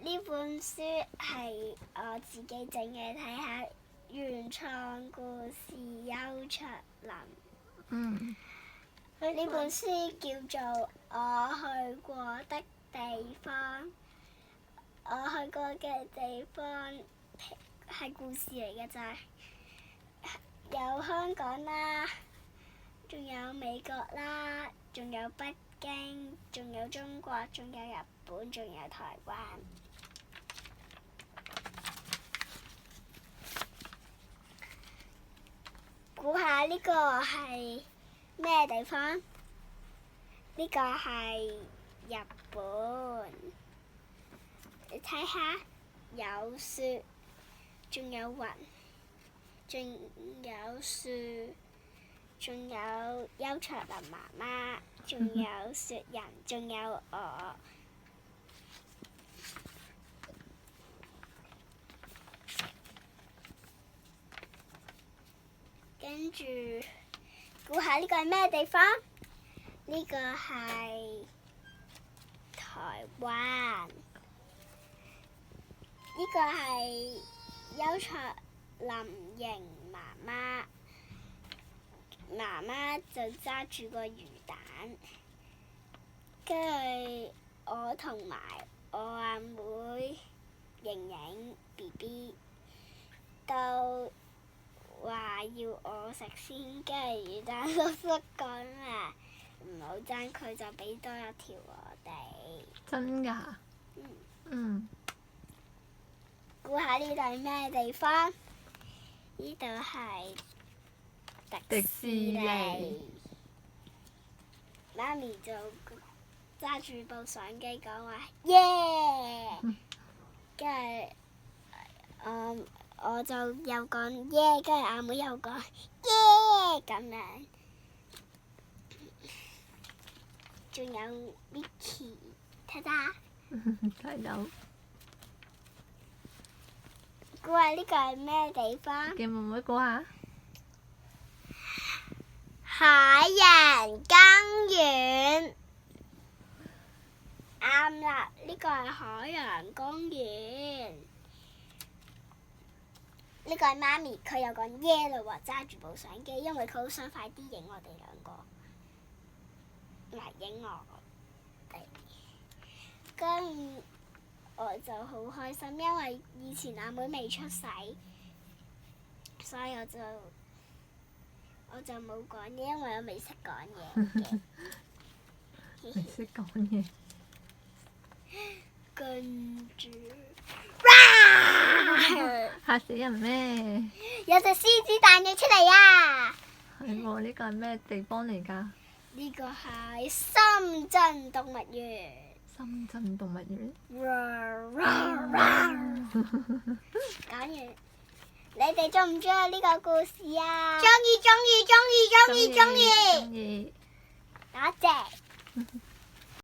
呢本書係我自己整嘅，睇下原創故事邱卓林。呢本書叫做《我去過的地方》，我去過嘅地方係故事嚟嘅咋，有香港啦，仲有美國啦，仲有北京，仲有中國，仲有日本，仲有台灣。估下呢個係咩地方？呢個係日本。你睇下，有雪，仲有雲，仲有樹，仲有邱卓林媽媽，仲有雪人，仲有我。跟住估下呢個係咩地方？呢個係台灣。呢個係邱卓林瑩媽媽，媽媽就揸住個魚蛋，跟住我同埋我阿妹瑩瑩 BB 都話要我食先，跟住魚蛋叔叔講話唔好爭佢，就俾多一條我哋。真㗎？估下呢度係咩地方？呢度係迪士尼。媽咪就揸住部相機講話耶，跟住我就又講耶，跟住阿妹又講耶咁樣。仲有 Mickey， 睇下。睇到。估下呢個係咩地方？叫妹妹估下。海洋公園。啱啦，呢個係海洋公園。呢個係媽咪，佢又講耶嘞喎，揸住部相機，因為佢好想快啲影我哋兩個，影我哋。跟我就好開心，因為以前阿妹未出世，所以我就冇講嘢，因為我未識講嘢嘅。未識講嘢。跟住，嚇死人咩？有隻獅子彈咗出嚟啊！係喎，呢個係咩地方嚟㗎？呢個係深圳動物園。深圳動物園。講完，你哋中唔中意呢個故事啊？中意。多謝。